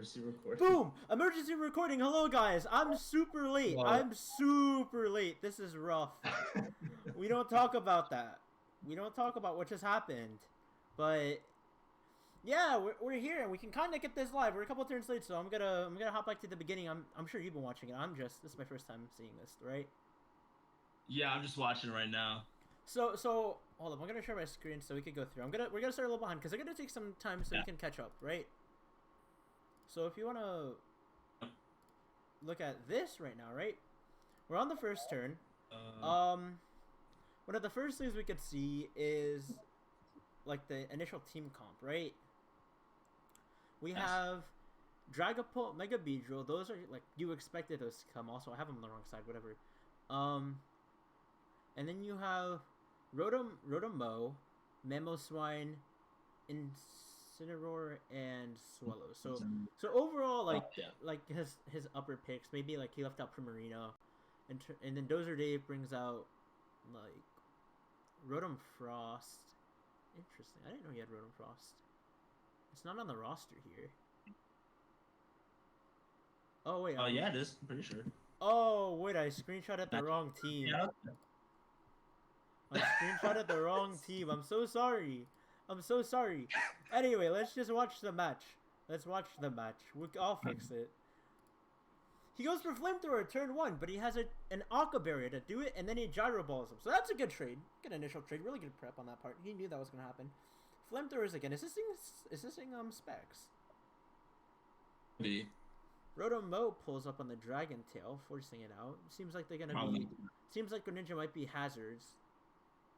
emergency recording. Boom! Emergency recording. Hello, guys. I'm super late. Wow. I'm super late. This is rough. We don't talk about that. We don't talk about what just happened. But yeah, we're here and we can kind of get this live. We're a couple turns late, so I'm gonna hop back to the beginning. I'm sure you've been watching it. This is my first time seeing this, right? Yeah, I'm just watching right now. So hold on. I'm gonna share my screen so we can go through. We're gonna start a little behind because I'm gonna take some time so you can catch up, right? So if you wanna look at this right now, right? We're on the first turn. One of the first things we could see is like the initial team comp, right? We have Dragapult, Mega Beedrill. Those are like you expected those to come. Also, I have them on the wrong side. Whatever. And then you have Rotom-Mow, Mamoswine, Incineroar, and Swallow. So overall, like his upper picks, maybe like he left out Primarina, and then Dozer Dave brings out like Rotom-Frost. Interesting. I didn't know he had Rotom-Frost. It's not on the roster here. Oh wait. Oh yeah, it is. I'm pretty sure. Oh wait, I screenshotted the wrong team. Yeah. I screenshotted the wrong team. I'm so sorry. I'm so sorry. Anyway, let's just watch the match. Let's watch the match. I'll fix it. He goes for Flamethrower turn 1, but he has an Aqua Barrier to do it, and then he Gyro Balls him. So that's a good trade. Good initial trade. Really good prep on that part. He knew that was going to happen. Flamethrowers again. Is this thing specs? Maybe. Rotom-Mow pulls up on the Dragon Tail, forcing it out. Seems like they're going to be... Seems like Greninja might be hazards.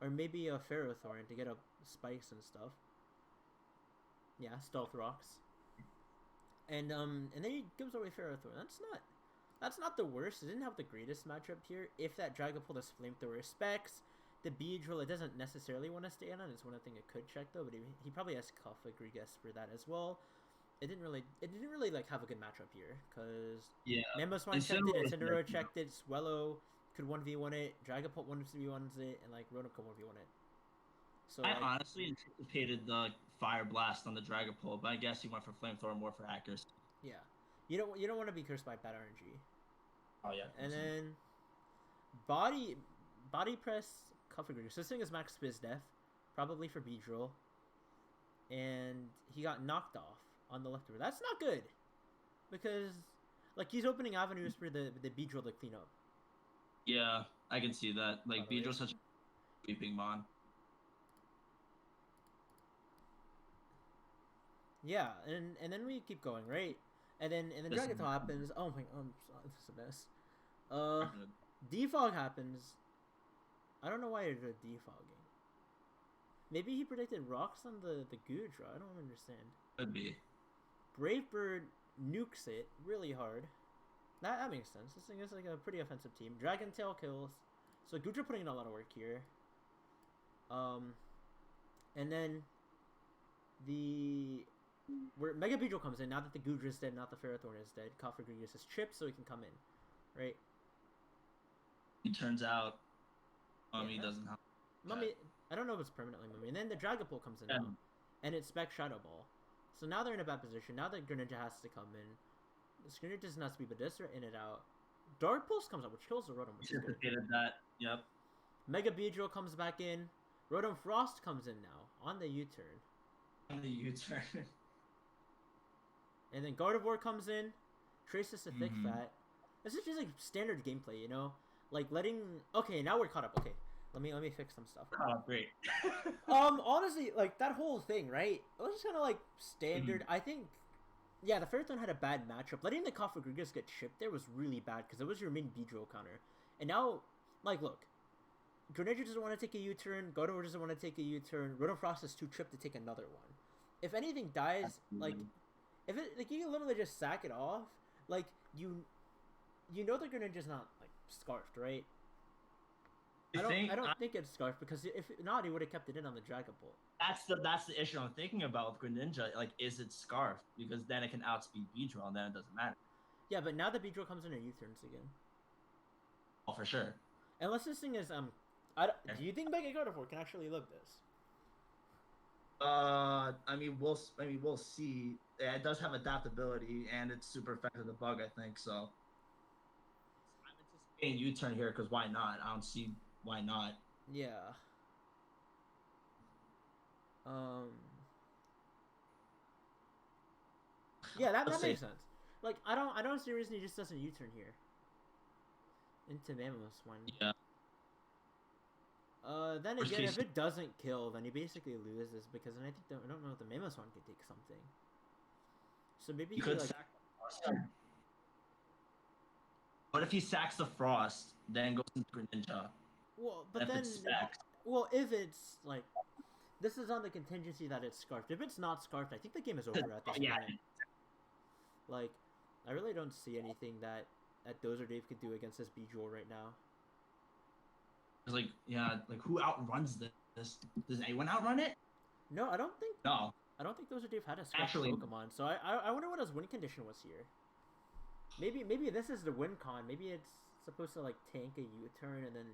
Or maybe a Ferrothorn to get up spikes and stuff. Yeah, Stealth Rocks. And then he gives away Ferrothorn. That's not the worst. It didn't have the greatest matchup here. If that Dragapult has Flamethrower specs, the Beedrill it doesn't necessarily want to stay on. It's one thing it could check though, but he probably has Cofagrigus for that as well. It didn't really like have a good matchup here because Mamoswine checked it, Incineroar checked it, Swallow could 1v1 it, Dragapult 1v1s it, and like Rotom could 1v1 it. So I honestly anticipated the Fire Blast on the Dragapult, but I guess he went for Flamethrower more for accuracy. Yeah, you don't want to be cursed by bad RNG. Oh yeah. And then body press Cofagrigus. This thing is max Fizz Def, probably for Beedrill, and he got knocked off on the left over. That's not good because like he's opening avenues for the Beedrill to clean up. Yeah, I can see that. Like Beedrill's such a sweeping mon. Yeah, and then we keep going, right? And then Dragon Tail happens. Oh my god, this is a mess. Defog happens. I don't know why they're defogging. Maybe he predicted rocks on the Goodra. I don't understand. Could be. Brave Bird nukes it really hard. That makes sense. This thing is like a pretty offensive team. Dragon Tail kills. So Goodra putting in a lot of work here. And then where Mega Beedrill comes in, now that the Goodra is dead, not the Ferrothorn is dead, Cofagrigus is chipped so he can come in. Right? It turns out Mummy doesn't have Mummy, I don't know if it's permanently Mummy. And then the Dragapult comes in now. And it's Spec Shadow Ball. So now they're in a bad position. Now that Greninja has to come in. The Greninja doesn't have to be, but this are in and out. Dark Pulse comes out, which kills the Rotom, which is good. That. Yep. Mega Beedrill comes back in. Rotom-Frost comes in now on the U-turn. On the U-turn. And then Gardevior comes in. Traces to Thick Fat. This is just like standard gameplay, you know? Like letting... Okay, now we're caught up. Okay, let me fix some stuff. Oh, great. Honestly, like that whole thing, right? It was just kind of like standard. I think... Yeah, the Ferrothorn had a bad matchup. Letting the Cofagrigus get chipped there was really bad because it was your main Beedrill counter. And now, like, look. Greninja doesn't want to take a U-turn. Gardevior doesn't want to take a U-turn. Rotom-Frost is too chipped to take another one. If anything dies, like... If it... Like, you can literally just sack it off. Like, you know the Greninja's not, like, scarfed, right? I don't think it's scarfed because if not, he would have kept it in on the Dragapult. That's the issue I'm thinking about with Greninja. Like, is it scarfed? Because then it can outspeed Beedrill, and then it doesn't matter. Yeah, but now the Beedrill comes in and U-turns again. Oh, for sure. Unless this thing is do you think Mega Gardevoir can actually live this? I mean, we'll see. Yeah, it does have adaptability, and it's super effective to bug, I think, so. I'm anticipating U-turn here, because why not? I don't see why not. Yeah. Yeah, that makes sense. Like, I don't see a reason he just doesn't U-turn here. Into Mamoswine. Yeah. Then again, if it doesn't kill, then he basically loses, because then I don't know if the Mamoswine could take something. So maybe he could like... sack the Frost. What if he sacks the Frost, then goes into Greninja? Well, but then... Well, if it's, like... This is on the contingency that it's Scarfed. If it's not Scarfed, I think the game is over at this point. Like, I really don't see anything that Dozer Dave could do against this Beedrill right now. Like, yeah, like, who outruns this? Does anyone outrun it? No, I don't think... No. I don't think Dozer Dave had a Scarfed Pokemon, so I wonder what his win condition was here. Maybe this is the win con. Maybe it's supposed to, like, tank a U-turn and then,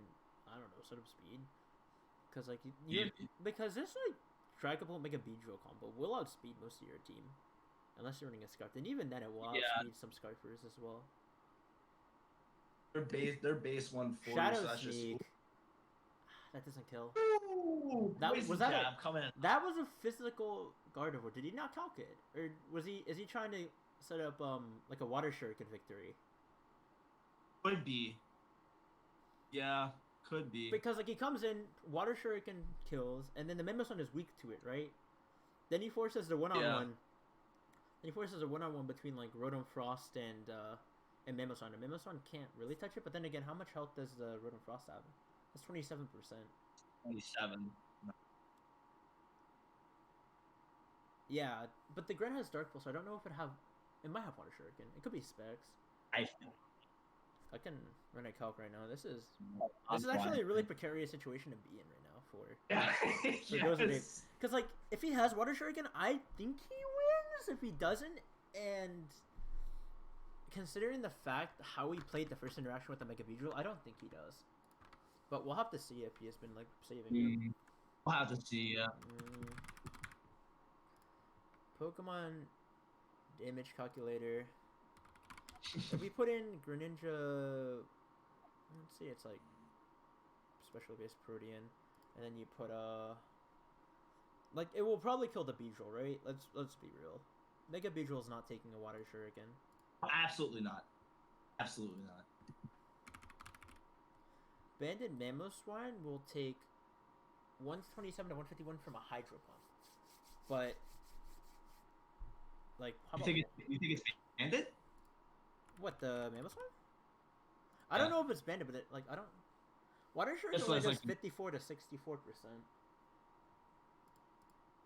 I don't know, sort of speed. Because, like, because this, like, Dragapult Mega Beedrill combo will outspeed most of your team. Unless you're running a Scarf. And even then, it will outspeed some Scarfers as well. Their base 140. Shadow so Sneak. That doesn't kill. Ooh, that was a physical Gardevoir. Did he not calc it? Or is he trying to set up like a Water Shuriken victory? Could be. Yeah. Could be. Because, like, he comes in, Water Shuriken kills, and then the Mamoswine is weak to it, right? Then he forces the one-on-one. Yeah. Then he forces a one-on-one between, like, Rotom-Frost and Mamoswine. And Mamoswine can't really touch it, but then again, how much health does the Rotom-Frost have? That's 27%. 27. Yeah, but the Gren has Dark Pulse, so I don't know if it might have Water Shuriken. It could be Specs. I can run a calc right now. This is actually a really precarious situation to be in right now for those of because, like, if he has Water Shuriken, I think he wins. If he doesn't, and considering the fact how he played the first interaction with the Mega Beedrill, I don't think he does. But we'll have to see if he has been, like, saving him. We'll have to see, yeah. Pokemon damage calculator. If we put in Greninja, let's see, it's like special base Protean, and then you put like, it will probably kill the Beedrill, right? Let's be real. Mega Beedrill is not taking a Water Shuriken. Absolutely not. Absolutely not. Banded Mamoswine will take 127 to 151 from a Hydro Pump, but like, how you think it's banded? What, the Mamoswine? I don't know if it's banded, but like, I don't. Water Shuriken only does 54 to 64%.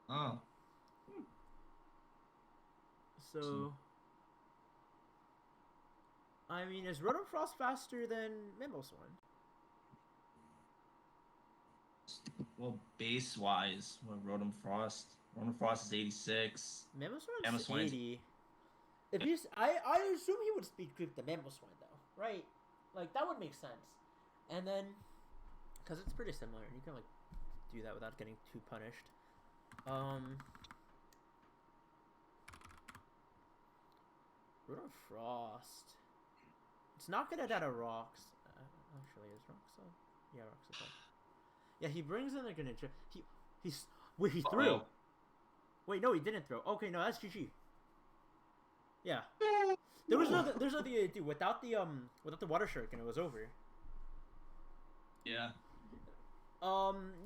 Oh. So, I mean, is Rotom-Frost faster than Mamoswine? Well, base-wise, Rotom-Frost is 86. Mamoswine's 80. If he's, I assume he would speed creep the Mamoswine, though, right? Like, that would make sense. And then, because it's pretty similar, and you can, like, do that without getting too punished. Rotom-Frost. It's not gonna die to Rocks. Actually, is Rocks up? Yeah, Rocks is up. Yeah, he brings in the Greninja. Wait, he threw. Wait, no, he didn't throw. Okay, no, that's GG. Yeah. There's nothing to do without the Water Shuriken. It was over. Yeah.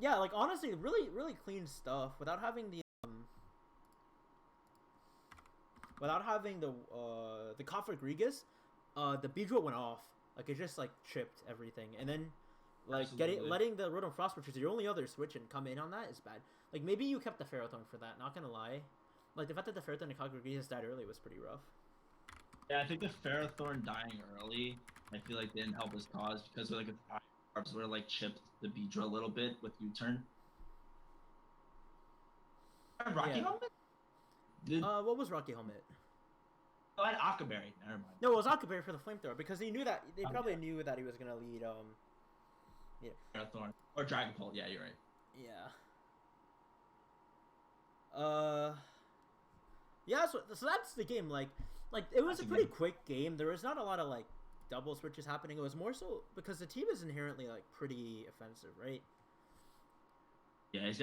Yeah, like, honestly, really, really clean stuff without having the Cofagrigus. The Beedrill went off. Like, it just, like, chipped everything, and then, like, letting the Rotom-Frost, which is your only other switch, and come in on that is bad. Like, maybe you kept the Ferrothorn for that. Not gonna lie. Like, the fact that the Ferrothorn and Cofagrigus died early was pretty rough. Yeah, I think the Ferrothorn dying early, I feel like didn't help his cause because like its carbs would have like chipped the Beedrill a little bit with U-turn. Rocky Helmet? What was Rocky Helmet? Oh, I had Akaberry. Never mind. No, it was Akaberry for the flamethrower because he knew that they probably knew that he was gonna lead. Yeah. Ferrothorn or Dragapult. Yeah, you're right. Yeah. Yeah, so that's the game. Like it was a pretty quick game. There was not a lot of like double switches happening. It was more so because the team is inherently like pretty offensive, right? Yeah, he's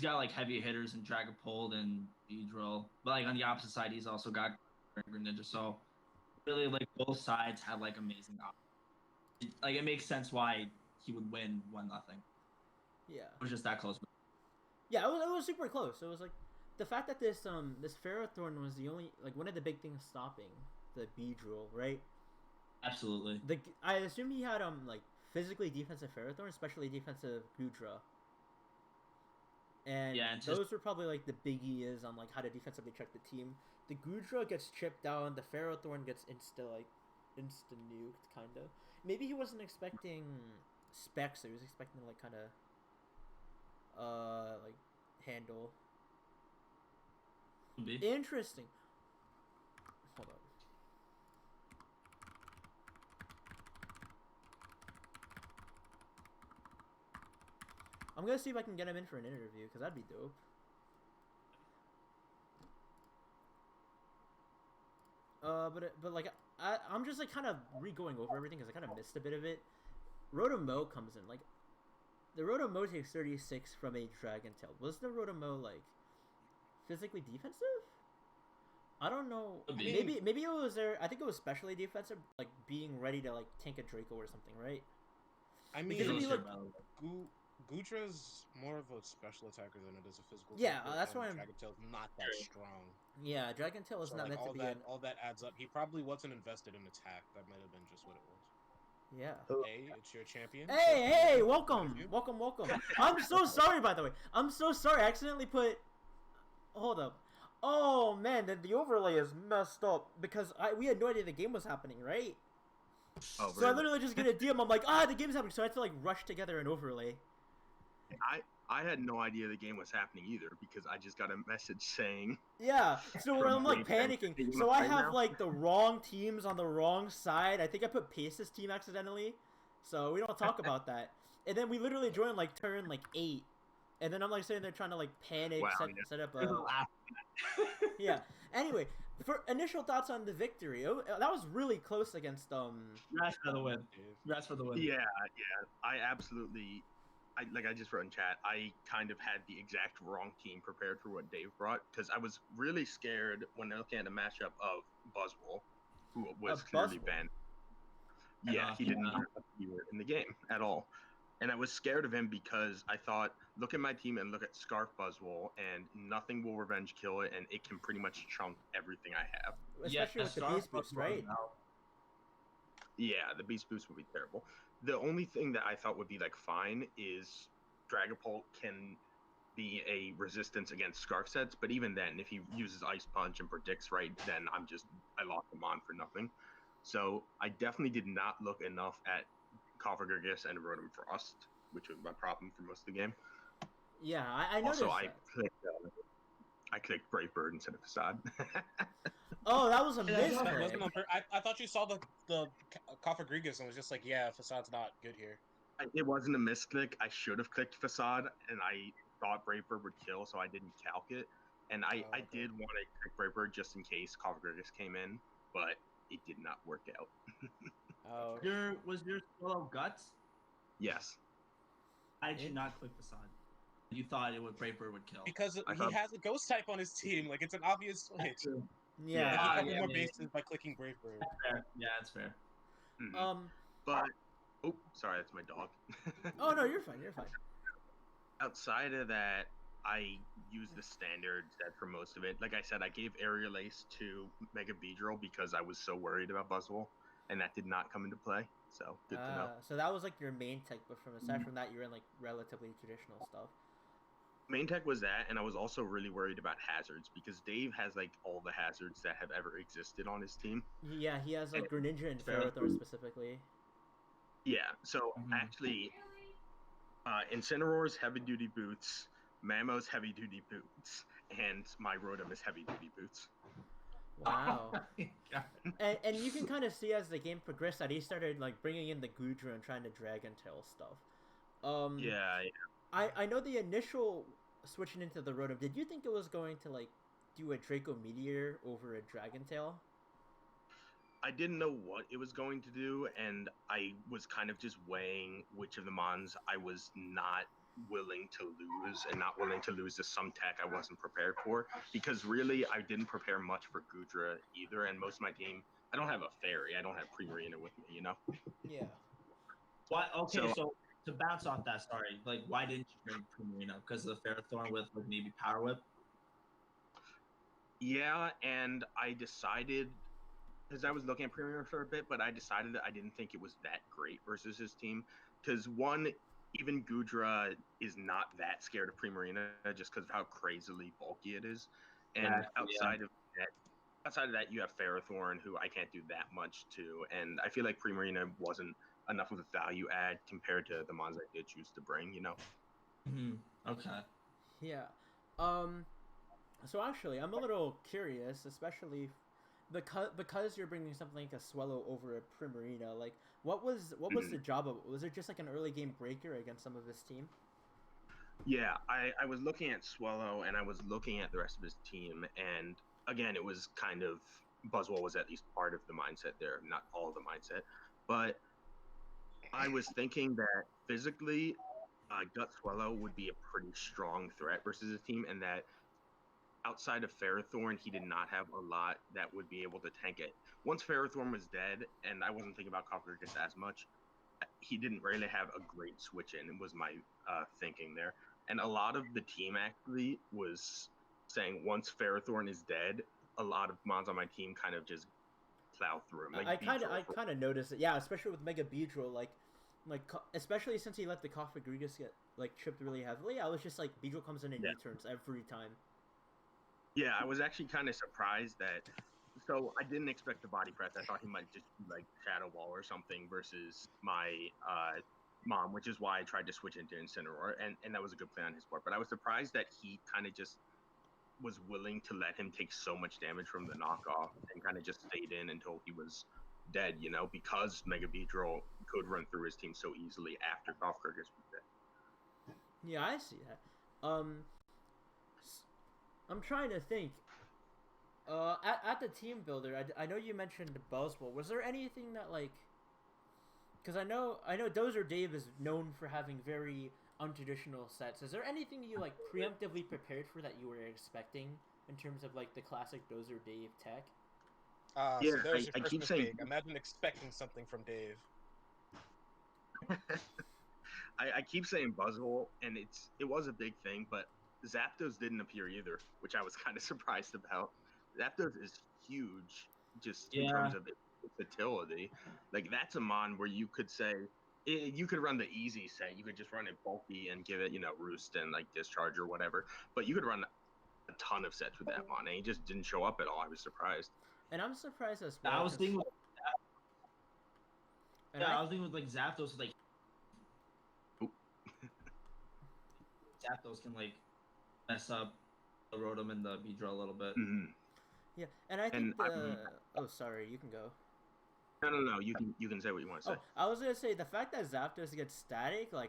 got like heavy hitters and Dragapult and Beedrill, but like on the opposite side, he's also got Greninja. So really, like both sides have like amazing options. Like it makes sense why he would win 1-0. Yeah, It was just that close. yeah, it was super close. It was like the fact that this Ferrothorn was the only like one of the big things stopping the Beedrill, right? Absolutely. I assume he had like physically defensive Ferrothorn, especially defensive Goodra. And yeah, those were probably like the biggies on like how to defensively check the team. The Goodra gets chipped down. The Ferrothorn gets insta nuked, kind of. Maybe he wasn't expecting specs. He was expecting like kind of like handle. Interesting. Hold up. I'm gonna see if I can get him in for an interview because that'd be dope. But like I'm just like kind of re-going over everything because I kind of missed a bit of it. Rotom comes in like the Rotom takes 36 from a Dragon Tail. Was the Rotom like physically defensive? I don't know. Maybe it was there. I think it was specially defensive, like being ready to like tank a Draco or something, right? I mean, Goodra's more of a special attacker than it is a physical. Yeah, that's why Dragon Tail's not that strong. Yeah, Dragon Tail is not meant to be. All that adds up. He probably wasn't invested in attack. That might have been just what it was. Yeah. Hey, it's your champion. Hey, welcome. I'm so sorry, by the way. I'm so sorry. I accidentally put. Hold up. Oh man, the overlay is messed up because we had no idea the game was happening, right? Oh, so I literally just get a DM. I'm like, the game's happening. So I had to like rush together an overlay. I had no idea the game was happening either because I just got a message saying. Yeah, so I'm like panicking. So I have like the wrong teams on the wrong side. I think I put Pace's team accidentally, so we don't talk about that. And then we literally joined like turn like 8, and then I'm like sitting there trying to like panic, set up a. Yeah. Anyway, for initial thoughts on the victory, that was really close against Congrats for the win. Congrats for the win. Yeah. I absolutely. Like I just wrote in chat, I kind of had the exact wrong team prepared for what Dave brought because I was really scared when looking at a matchup of Buzzwole, who was clearly banned. Yeah, he didn't appear in the game at all. And I was scared of him because I thought, look at my team and look at Scarf Buzzwole, and nothing will revenge kill it, and it can pretty much chunk everything I have. Especially with the Beast Boost, right? Yeah, the Beast Boost would be terrible. The only thing that I thought would be like fine is Dragapult can be a resistance against Scarf sets, but even then, if he uses Ice Punch and predicts right, then I locked him on for nothing. So I definitely did not look enough at Cofagrigus and Rotom-Frost, which was my problem for most of the game. Yeah, I noticed. Also, I clicked Brave Bird instead of Facade. Oh, that was a miss. I thought you saw the Cofagrigus and was just like, yeah, Facade's not good here. It wasn't a misclick. I should have clicked Facade, and I thought Brave Bird would kill, so I didn't calc it. And I did want to click Brave Bird just in case Cofagrigus came in, but it did not work out. Was your solo Guts? Yes. I did not click Facade. You thought Brave Bird would kill. Because he has a ghost type on his team. Like, it's an obvious switch. Yeah. You cover more bases by clicking Brave Bird. That's fair. Yeah, that's fair. Mm-hmm. But, sorry, that's my dog. Oh, no, you're fine. Outside of that, I used the standard set for most of it. Like I said, I gave Aerial Ace to Mega Beedrill because I was so worried about Buzzwole, and that did not come into play. So, good to know. So that was like your main tech, but aside from that, you're in like relatively traditional stuff. Main tech was that, and I was also really worried about hazards because Dave has like all the hazards that have ever existed on his team. Yeah, he has like Greninja and Ferrothorn specifically. Yeah, so actually, Incineroar's heavy duty boots, Mamo's heavy duty boots, and my Rotom is heavy duty boots. Wow. And you can kind of see as the game progressed that he started like bringing in the Goodra and trying to Dragon Tail stuff. Yeah. I know the initial switching into the Rotom. Did you think it was going to like do a Draco Meteor over a Dragon Tail? I didn't know what it was going to do, and I was kind of just weighing which of the mons I was not willing to lose, and not willing to lose to some tech I wasn't prepared for, because really I didn't prepare much for Goodra either, and most of my team, I don't have a fairy, I don't have Primarina with me, you know? Yeah. Why? Okay, so to bounce off that, sorry, like why didn't you bring Primarina? Because of the Ferrothorn with like maybe Power Whip? Yeah, and I decided, because I was looking at Primarina for a bit, but I decided that I didn't think it was that great versus his team, because one, even Goodra is not that scared of Primarina just because of how crazily bulky it is, and outside of that, you have Ferrothorn, who I can't do that much to, and I feel like Primarina wasn't enough of a value add compared to the mons I did choose to bring, you know? Okay. Yeah. So actually, I'm a little curious, especially because you're bringing something like a Swellow over a Primarina. Like, what was the job of it? Was it just like an early game breaker against some of his team? Yeah, I was looking at Swellow, and I was looking at the rest of his team, and again, it was kind of, Buzzwole was at least part of the mindset there, not all of the mindset, but I was thinking that physically, Gut Swellow would be a pretty strong threat versus his team, and that outside of Ferrothorn, he did not have a lot that would be able to tank it. Once Ferrothorn was dead, and I wasn't thinking about Cofagrigus as much, he didn't really have a great switch in. It was my thinking there. And a lot of the team actually was saying once Ferrothorn is dead, a lot of mons on my team kind of just plow through him. Like I kind of noticed it. Yeah, especially with Mega Beedrill, like especially since he let the Cofagrigus get like tripped really heavily. I was just like, Beedrill comes in and U-turns every time. Yeah, I was actually kind of surprised that. So I didn't expect the body press. I thought he might just be like Shadow Ball or something versus my mom, which is why I tried to switch into Incineroar, and that was a good play on his part. But I was surprised that he kind of just was willing to let him take so much damage from the knockoff and kind of just stayed in until he was dead, you know, because Mega Beedrill could run through his team so easily after Cofagrigus was dead. Yeah, I see that. I'm trying to think. At the team builder, I know you mentioned Buzzwole. Was there anything that like? Because I know Dozer Dave is known for having very untraditional sets. Is there anything you like preemptively prepared for that you were expecting in terms of like the classic Dozer Dave tech? Yeah, so there's your I first keep mistake. saying. Imagine expecting something from Dave. I keep saying Buzzwole, and it was a big thing, but Zapdos didn't appear either, which I was kind of surprised about. Zapdos is huge, just in terms of its versatility. Like, that's a mon where you could say, you could run the easy set. You could just run it bulky and give it, Roost and, like, Discharge or whatever. But you could run a ton of sets with that mon, and he just didn't show up at all. I was surprised. And I'm surprised as well. I was thinking I was thinking with, like, Zapdos, like, Zapdos can, like, mess up the Rotom and the Beedrill a little bit. Mm-hmm. Yeah, and I think oh, sorry, you can go. No. You can say what you want to say. Oh, I was gonna say the fact that Zapdos gets static, I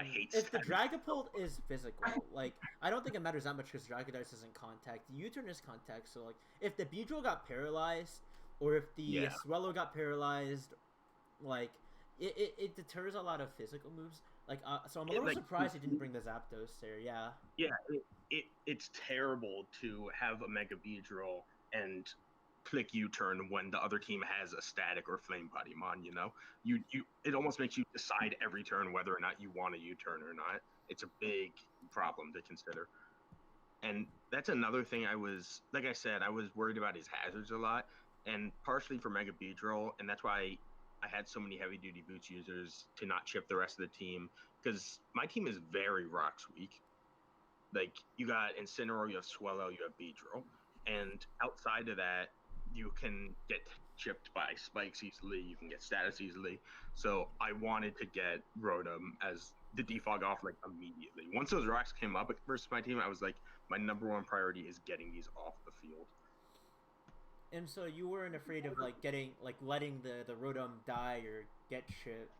hate if the Dragapult is physical, like I don't think it matters that much because Dragonites isn't contact. U-turn is contact, so like if the Beedrill got paralyzed or if the Swellow got paralyzed, like it deters a lot of physical moves. Like so I'm a little surprised he didn't bring the Zapdos there. Yeah. Yeah, it's terrible to have a Mega Beedrill and click U-turn when the other team has a static or flame body mon, it almost makes you decide every turn whether or not you want a U-turn or not. It's a big problem to consider. And that's another thing I was worried about his hazards a lot, and partially for Mega Beedrill, and that's why I had so many heavy duty boots users to not chip the rest of the team, because my team is very rocks weak. Like, you got Incineroar, you have Swellow, you have Beedrill, and outside of that, you can get chipped by spikes easily, you can get status easily. So I wanted to get Rotom as the defog off like immediately. Once those rocks came up versus my team, I was like, my number one priority is getting these off the field. And so you weren't afraid of like letting the Rotom die or get chipped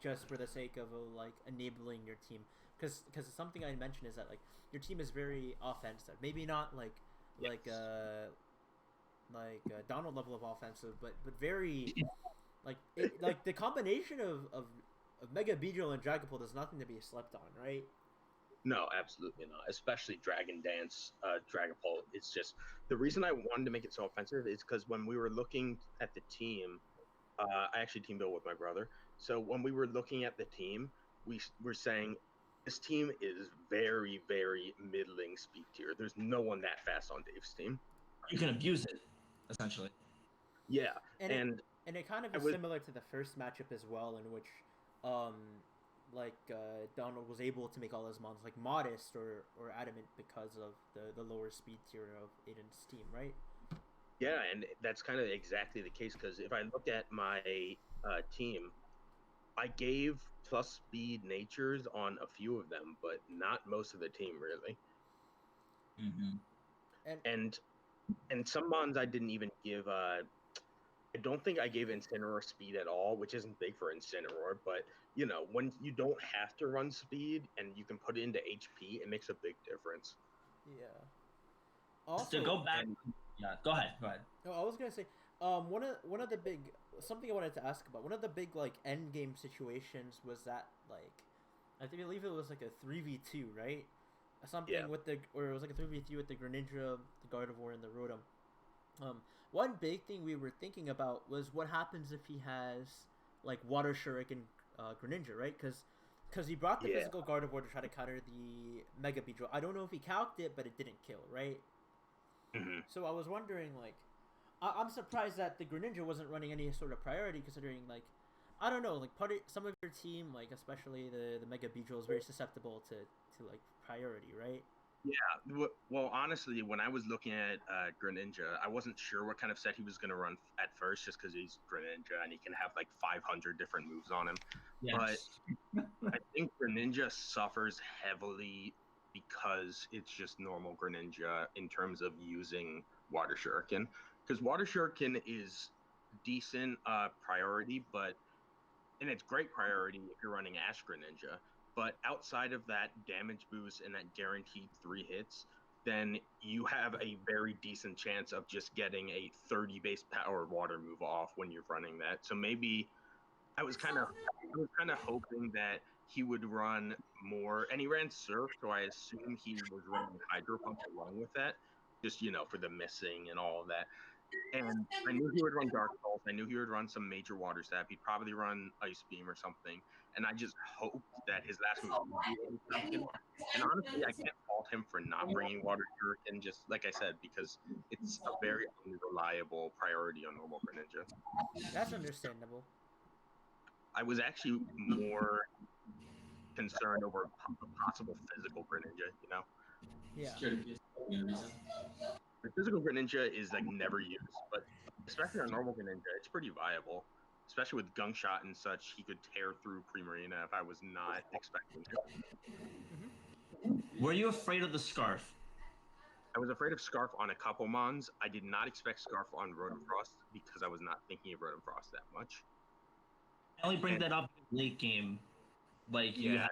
just for the sake of like enabling your team. because something I mentioned is that like your team is very offensive. Maybe not like Donald level of offensive, but very like the combination of Mega Beedrill and Dragapult is nothing to be slept on, right? No, absolutely not. Especially Dragon Dance, Dragapult. It's just the reason I wanted to make it so offensive is because when we were looking at the team, I actually team built with my brother. So when we were looking at the team, we were saying this team is very, very middling speed tier. There's no one that fast on Dave's team. You can abuse it, essentially. Yeah, and it kind of is similar to the first matchup as well, in which Donald was able to make all his mons like modest or adamant because of the lower speed tier of Aiden's team, right? Yeah, and that's kind of exactly the case, because if I look at my team, I gave plus speed natures on a few of them, but not most of the team, really. Mm-hmm. And some mons I didn't even give. I don't think I gave Incineroar speed at all, which isn't big for Incineroar, but you know, when you don't have to run speed and you can put it into HP, it makes a big difference. Yeah. Also, to go back, yeah, go ahead. No, I was gonna say, one of the big something I wanted to ask about. One of the big like end game situations was that like, I believe it was like a 3v2, right? Something with it was like a 3v3 with the Greninja, the Gardevoir, and the Rotom. One big thing we were thinking about was what happens if he has like Water Shuriken Greninja, right? Because he brought the physical Gardevoir to try to counter the Mega Beedrill. I don't know if he calced it, but it didn't kill, right? Mm-hmm. So I was wondering, like, I'm surprised that the Greninja wasn't running any sort of priority, considering, like, I don't know, like, some of your team, like, especially the Mega Beedrill, is very susceptible to like, priority, right? Yeah, well, honestly, when I was looking at Greninja, I wasn't sure what kind of set he was going to run at first, just because he's Greninja and he can have, like, 500 different moves on him. Yes. But I think Greninja suffers heavily because it's just normal Greninja in terms of using Water Shuriken. Because Water Shuriken is decent priority, and it's great priority if you're running Ash Greninja. But outside of that damage boost and that guaranteed 3 hits, then you have a very decent chance of just getting a 30 base power water move off when you're running that. So maybe I was kind of hoping that he would run more, and he ran Surf, so I assume he was running Hydro Pump along with that, just, you know, for the missing and all of that. And I knew he would run Dark Pulse. I knew he would run some major water stab. He'd probably run Ice Beam or something. And I just hoped that his last move would be Water Shuriken. And honestly, I can't fault him for not bringing Water Shuriken, just like I said, because it's a very unreliable priority on normal Greninja. That's understandable. I was actually more concerned over a possible physical Greninja, you know? Yeah. The physical Greninja is like never used, but especially on normal Greninja, it's pretty viable. Especially with Gunk Shot and such, he could tear through Primarina if I was not expecting it. Mm-hmm. Were you afraid of the Scarf? I was afraid of Scarf on a couple mons. I did not expect Scarf on Rotom-Frost because I was not thinking of Rotom-Frost that much. I only bring that up late game, like you had,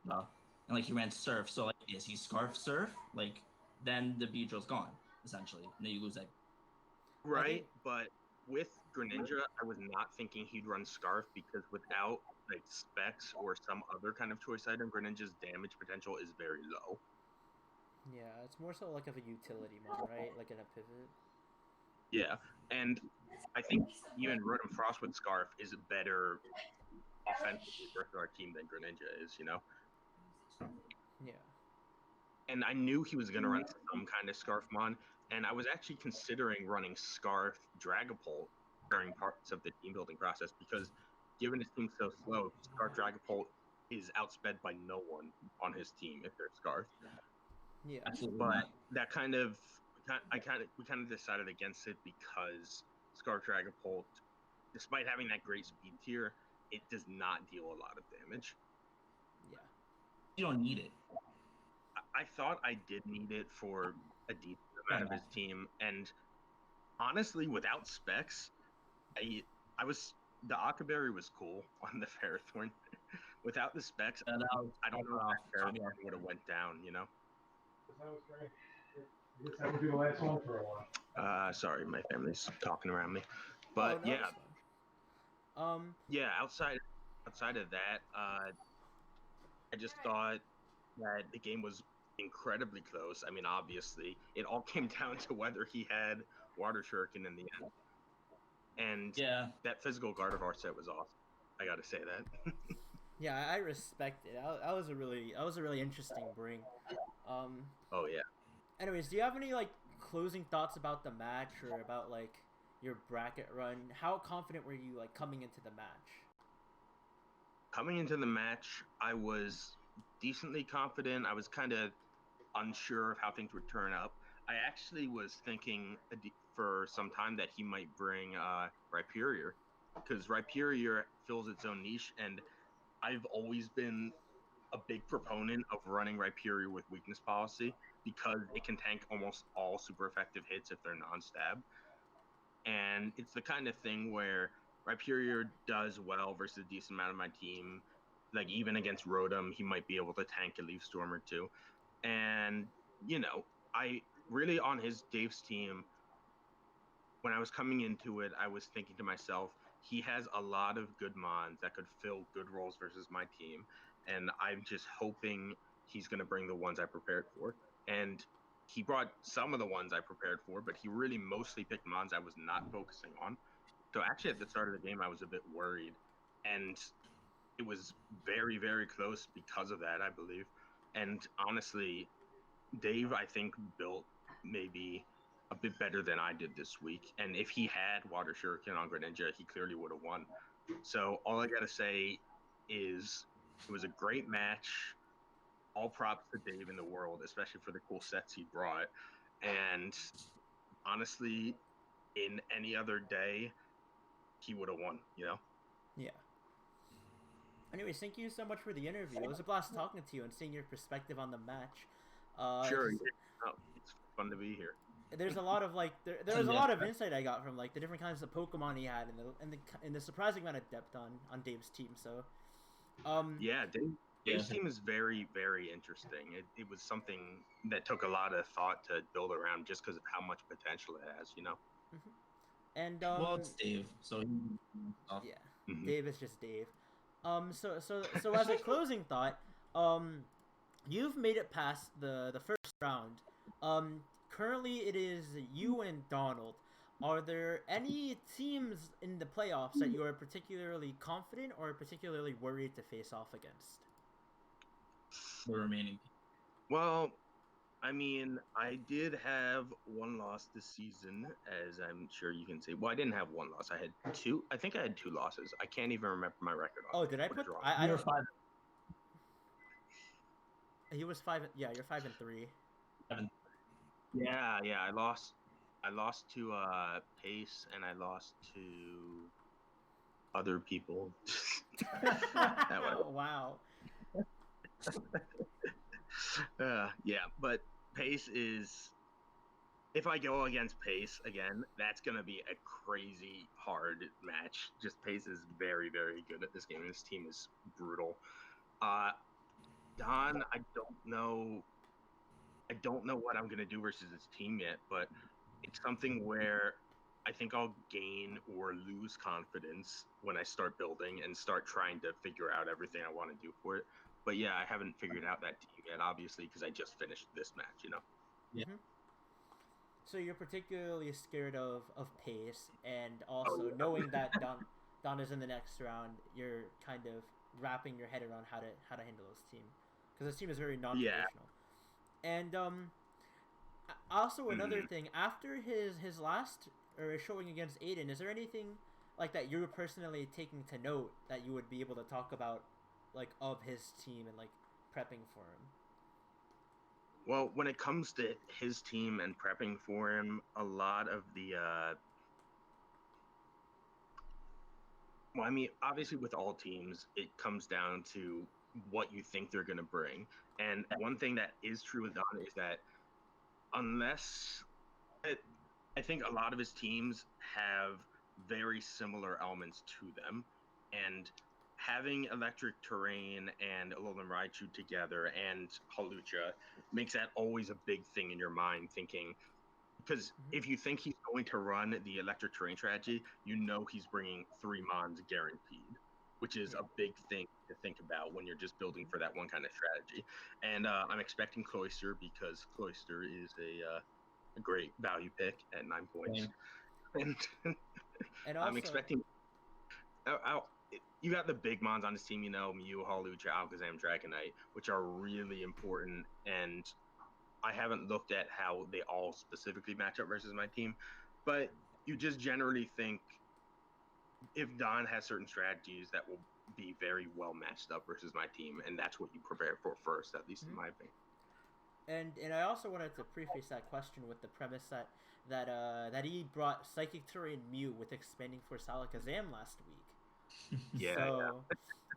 and like you ran Surf. So like, is he Scarf Surf? Like, then the Beedrill's gone essentially, and then you lose that. Right, but with Greninja, I was not thinking he'd run Scarf because without like Specs or some other kind of choice item, Greninja's damage potential is very low. Yeah, it's more so like of a utility mon, right? Like in a pivot. Yeah, and I think even Rotom-Frost with Scarf is better offensively versus our team than Greninja is, you know? Yeah. And I knew he was going to run some kind of Scarf mon, and I was actually considering running Scarf Dragapult during parts of the team building process because given his team's so slow, Scarf Dragapult is outsped by no one on his team if they're Scarf. Yeah. But that we kind of decided against it because Scarf Dragapult, despite having that great speed tier, it does not deal a lot of damage. Yeah. You don't need it. I thought I did need it for a decent amount of his team, and honestly, without Specs, the Akaberry was cool on the Ferrothorn, Without the specs, And I don't know if that Ferrothorn would have went down. That was great. I guess that would be the last one for a while. Sorry, my family's talking around me. Oh, But no, yeah, that's fine. yeah. Outside of that, I just thought that the game was incredibly close. I mean, obviously, it all came down to whether he had Water Shuriken in the end. And yeah, that physical Gardevoir set was awesome. I gotta say that. Yeah, I respect it. That was a really interesting bring. Oh yeah. Anyways, do you have any like closing thoughts about the match or about like your bracket run? How confident were you like coming into the match? Coming into the match, I was decently confident. I was kind of unsure of how things would turn up. I actually was thinking for some time that he might bring Rypherior, because Rypherior fills its own niche, and I've always been a big proponent of running Rypherior with weakness policy because it can tank almost all super effective hits if they're non-stab. And it's the kind of thing where Rypherior does well versus a decent amount of my team. Like, even against Rotom, he might be able to tank a Leaf Storm or two. And, I really, on Dave's team, when I was coming into it, I was thinking to myself, he has a lot of good mons that could fill good roles versus my team. And I'm just hoping he's going to bring the ones I prepared for. And he brought some of the ones I prepared for, but he really mostly picked mons I was not focusing on. So actually at the start of the game, I was a bit worried. And it was very, very close because of that, I believe. And honestly, Dave, I think, built maybe a bit better than I did this week. And if he had Water Shuriken on Greninja, he clearly would have won. So all I got to say is it was a great match. All props to Dave in the world, especially for the cool sets he brought. And honestly, in any other day, he would have won, Yeah. Anyways, thank you so much for the interview. It was a blast talking to you and seeing your perspective on the match. Sure. It's fun to be here. There's a lot of like there was a lot of insight I got from like the different kinds of Pokemon he had and the surprising amount of depth on Dave's team. So, yeah, Dave's team is very, very interesting. It was something that took a lot of thought to build around just because of how much potential it has, Mm-hmm. And well, it's Dave, so yeah, Mm-hmm. Dave is just Dave. So as a closing thought, you've made it past the first round. Currently it is you and Donald. Are there any teams in the playoffs that you are particularly confident or particularly worried to face off against? the remaining. Well, I mean, I did have one loss this season, as I'm sure you can see. Well, I didn't have one loss. I had two. I think I had two losses. I can't even remember my record on. Oh, did I put? draw. I You're don't. 5. He was 5. Yeah, you're 5-3. Yeah. I lost to Pace, and I lost to other people. That way. Wow. Yeah, but Pace is. If I go against Pace again, that's gonna be a crazy hard match. Just Pace is very, very good at this game, and his team is brutal. Don, I don't know what I'm gonna do versus his team yet, but it's something where I think I'll gain or lose confidence when I start building and start trying to figure out everything I want to do for it. But yeah, I haven't figured out that team yet, obviously, because I just finished this match, Yeah. Mm-hmm. So you're particularly scared of Pace, and also knowing that Don is in the next round, you're kind of wrapping your head around how to handle this team, because this team is very non-traditional. Yeah. And also another thing, after his last or showing against Aiden, is there anything like that you're personally taking to note that you would be able to talk about, like, of his team and like prepping for him? Well, when it comes to his team and prepping for him, a lot of the well, I mean, obviously with all teams, it comes down to what you think they're going to bring. And one thing that is true with Don is that I think a lot of his teams have very similar elements to them. And having electric terrain and Alolan Raichu together and Hawlucha makes that always a big thing in your mind, thinking, because if you think he's going to run the electric terrain strategy, you know he's bringing 3 Mons guaranteed, which is a big thing to think about when you're just building for that one kind of strategy. And I'm expecting Cloyster because Cloyster is a great value pick at 9 points. And also, I'm expecting... you got the big Mons on this team, you know, Mew, Hawlucha, Alakazam, Dragonite, which are really important, and I haven't looked at how they all specifically match up versus my team, but you just generally think if Don has certain strategies that will be very well matched up versus my team, and that's what you prepare for first, at least in my opinion. And I also wanted to preface that question with the premise that he brought Psychic Terrain Mew with Expanding Force Alakazam last week.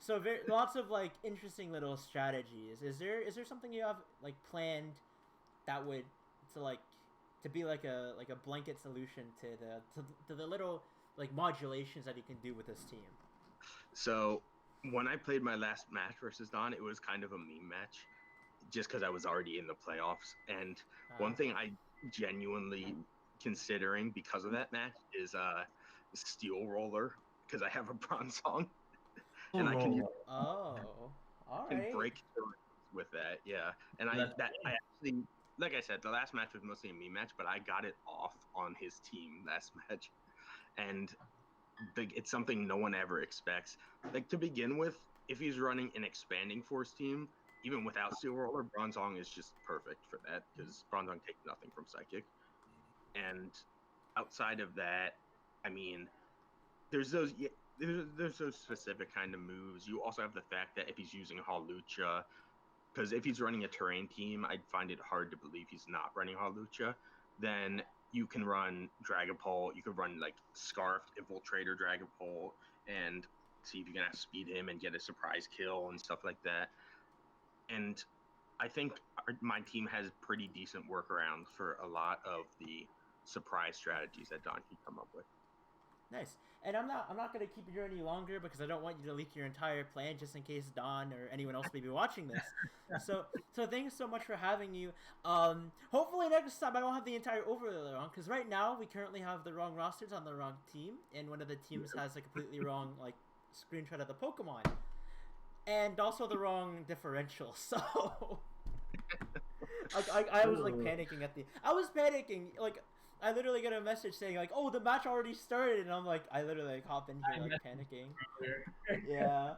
So lots of like interesting little strategies. Is there something you have like planned that would to be like a blanket solution to the little like modulations that he can do with his team? So when I played my last match versus Don, it was kind of a meme match, just because I was already in the playoffs. And one thing I genuinely considering because of that match is Steel Roller, because I have a Bronzong, and I can use break with that. Yeah, and I actually, like I said, the last match was mostly a meme match, but I got it off on his team last match, and it's something no one ever expects. Like, to begin with, if he's running an Expanding Force team, even without Steel Roller, Bronzong is just perfect for that, because Bronzong takes nothing from Psychic. And outside of that, I mean, there's those specific kind of moves. You also have the fact that if he's using Hawlucha, because if he's running a terrain team, I'd find it hard to believe he's not running Hawlucha. Then you can run Dragapult. You could run like Scarfed Infiltrator Dragapult and see if you can outspeed him and get a surprise kill and stuff like that. And I think my team has pretty decent workarounds for a lot of the surprise strategies that Don can come up with. Nice. And I'm not gonna keep you any longer because I don't want you to leak your entire plan just in case Don or anyone else may be watching this. So thanks so much for having you. Hopefully next time I don't have the entire overlay wrong, because right now we currently have the wrong rosters on the wrong team, and one of the teams has a completely wrong like screenshot of the Pokemon, and also the wrong differential. So I was like panicking I was panicking like. I literally get a message saying like, "Oh, the match already started," and I'm like, I literally like hop in here like panicking. Yeah.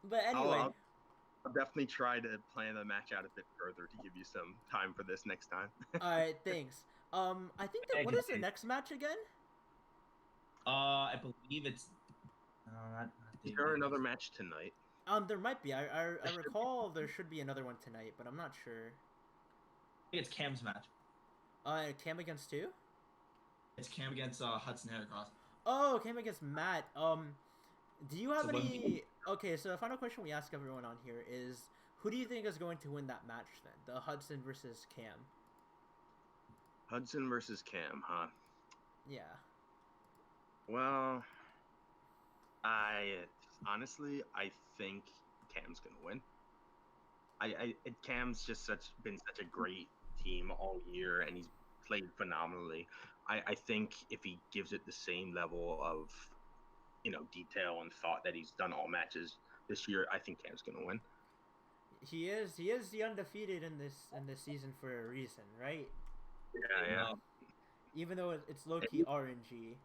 But anyway, I'll definitely try to plan the match out a bit further to give you some time for this next time. All right, thanks. I think that what is the next match again? I believe it's. Is there another match tonight? There might be. I recall there should be another one tonight, but I'm not sure. I think it's Cam's match. Cam against who? It's Cam against Hudson Heracross. Oh, Cam against Matt. Do you have any? Okay, so the final question we ask everyone on here is, who do you think is going to win that match then? The Hudson versus Cam. Hudson versus Cam, huh? Yeah. Well, I think Cam's gonna win. Cam's just been such a great team all year, and he's played phenomenally. I think if he gives it the same level of, detail and thought that he's done all matches this year, I think Cam's gonna win. He is the undefeated in this season for a reason, right? Yeah. Even though it's low key RNG,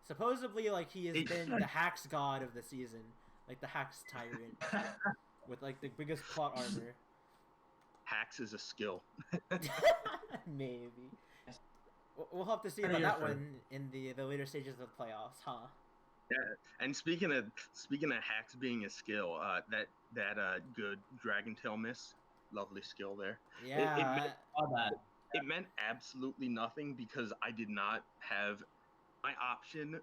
supposedly like he has been the hacks god of the season, like the hacks tyrant with like the biggest plot armor. Hacks is a skill. Maybe. We'll have to see about that one in the later stages of the playoffs, huh? Yeah, and speaking of hacks being a skill, that good Dragon Tail miss, lovely skill there. Yeah, it meant absolutely nothing because I did not have my option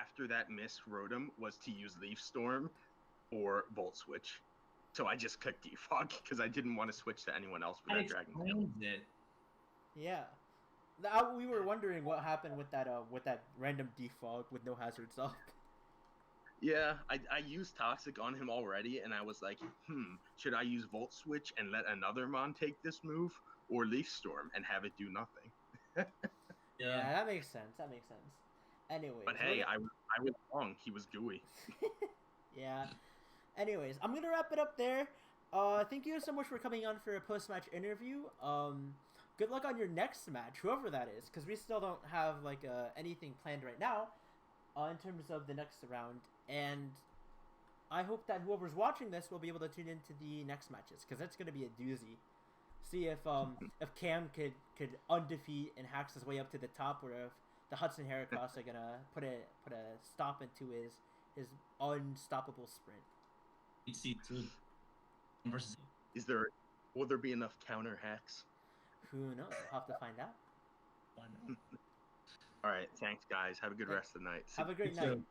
after that missed Rotom was to use Leaf Storm or Volt Switch. So I just clicked Defog because I didn't want to switch to anyone else with that Dragon Tail. Yeah. We were wondering what happened with that random Defog with no hazards up. Yeah, I used Toxic on him already, and I was like, should I use Volt Switch and let another Mon take this move, or Leaf Storm and have it do nothing? Yeah, that makes sense. That makes sense. Anyways, But hey, I was wrong. He was gooey. yeah. Anyways, I'm gonna wrap it up there. Thank you so much for coming on for a post-match interview. Good luck on your next match, whoever that is, because we still don't have like anything planned right now, in terms of the next round. And I hope that whoever's watching this will be able to tune into the next matches, because that's gonna be a doozy. See if Cam could undefeat and hacks his way up to the top, or if the Hudson Heracross are gonna put a stop into his unstoppable sprint. EC2 versus. Will there be enough counter hacks? Who knows? We'll have to find out. Why not? All right, thanks guys. Have a good rest of the night. Have a great You night. too.